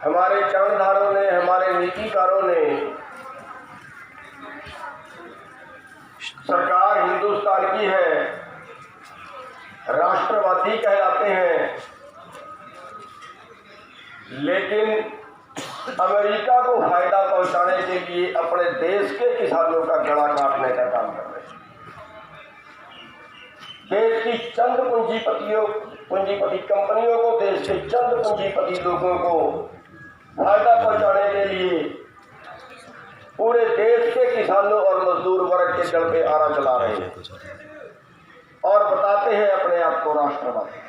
हमारे कर्णधारों ने, हमारे नीतिकारों ने, सरकार हिंदुस्तान की है, राष्ट्रवादी कहलाते हैं, लेकिन अमेरिका को फायदा पहुंचाने के लिए अपने देश के किसानों का गला काटने का काम कर रहे हैं। देश की चंद पूंजीपति कंपनियों को, देश के चंद पूंजीपति लोगों को फायदा पहुंचाने के लिए पूरे देश के किसानों और मजदूर वर्ग के गल पे आरा चला रहे हैं और बताते हैं अपने आप को राष्ट्रवादी।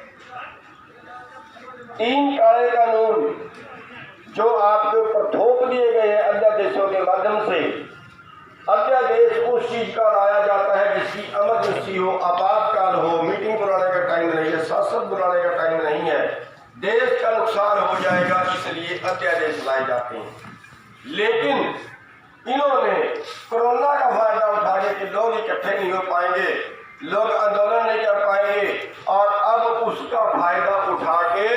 3 काले कानून जो आपके ऊपर थोप दिए गए हैं अध्यादेशों के माध्यम से, अध्यादेश उस चीज का लाया जाता है जिसकी इमरजेंसी हो, आपातकाल हो, मीटिंग बुलाने का टाइम नहीं है, संसद बुलाने का टाइम नहीं है, देश का नुकसान हो जाएगा, इसलिए अध्यादेश लाए जाते हैं। लेकिन इन्होंने कोरोना का फायदा उठा के लोग इकट्ठे नहीं हो पाएंगे, लोग आंदोलन नहीं कर पाएंगे, और अब उसका फायदा उठा के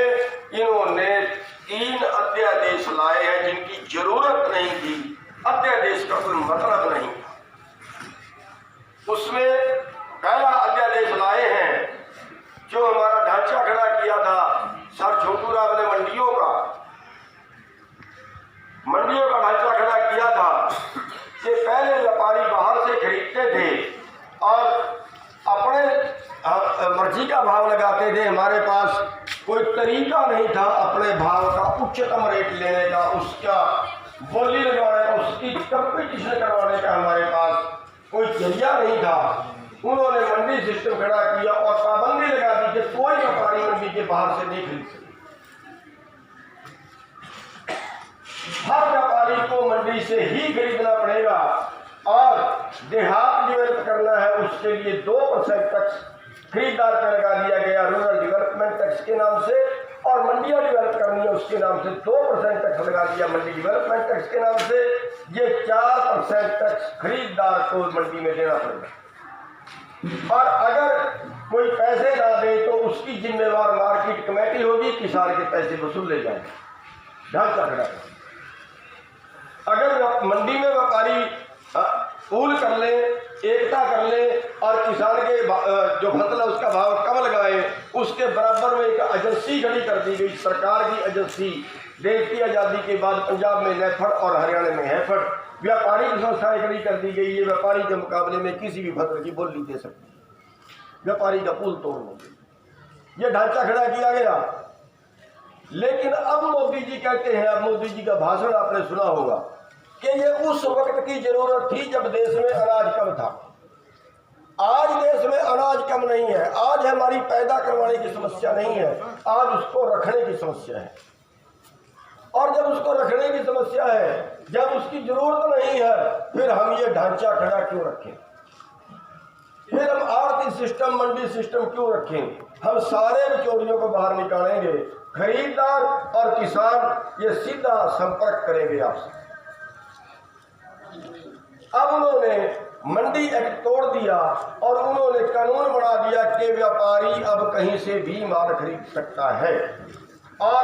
इन्होंने 3 अध्यादेश लाए हैं जिनकी जरूरत नहीं थी, अध्यादेश का कोई मतलब नहीं था। उसमें पहला अध्यादेश लाए हैं जो हमारा ढांचा खड़ा किया था सर छोटू राव ने, मंडियों का ढांचा खड़ा किया था कि पहले व्यापारी बाहर से खरीदते थे और अपने मर्जी का भाव लगाते थे। हमारे पास कोई तरीका नहीं था अपने भाव का उच्चतम रेट लेने का, उसका बोली लगाने का, उसकी कंपटीशन करवाने का हमारे पास कोई जरिया नहीं था। उन्होंने मंडी सिस्टम खड़ा किया और पाबंदी लगा दी कि कोई व्यापारी मंडी के बाहर से नहीं खरीद सकता। हर व्यापारी को मंडी से ही खरीदना पड़ेगा और देहात डेवलप करना है उसके लिए 2% टैक्स खरीदार पर लगा दिया गया रूरल डेवलपमेंट टैक्स के नाम से, और मंडियां डेवलप करनी है उसके नाम से 2% टैक्स लगा दिया मंडी डेवलपमेंट टैक्स के नाम से। ये 4% टैक्स खरीदार को मंडी में देना पड़ेगा, और अगर कोई पैसे ना दे तो उसकी जिम्मेवार मार्केट कमेटी होगी, किसान के पैसे वसूल ले जाएंगे। ढांचा खड़ा है। अगर मंडी में व्यापारी पूल कर ले, एकता कर ले और किसान के जो फसल है उसका भाव कम लगाए, उसके बराबर में एक एजेंसी खड़ी कर दी गई, सरकार की एजेंसी। देश की आज़ादी के बाद पंजाब में नेफड और हरियाणा में हैफड, व्यापारी की संस्थाएं खड़ी कर दी गई। ये व्यापारी के मुकाबले में किसी भी फसल की बोली दे सकती है, व्यापारी का पुल तोड़ने के लिए ये ढांचा खड़ा किया गया। लेकिन अब मोदी जी कहते हैं, अब मोदी जी का भाषण आपने सुना होगा कि ये उस वक्त की जरूरत थी जब देश में अनाज कम था। आज देश में अनाज कम नहीं है, आज हमारी पैदा करवाने की समस्या नहीं है, आज उसको रखने की समस्या है। और जब उसको रखने की समस्या है, जब उसकी जरूरत नहीं है, फिर हम ये ढांचा खड़ा क्यों रखें, फिर हम आर्थिक सिस्टम, मंडी सिस्टम क्यों रखें। हम सारे बिचौलियों को बाहर निकालेंगे, खरीदार और किसान ये सीधा संपर्क करेंगे आपसे। अब उन्होंने मंडी एक्ट तोड़ दिया और उन्होंने कानून बना दिया कि व्यापारी अब कहीं से भी माल खरीद सकता है।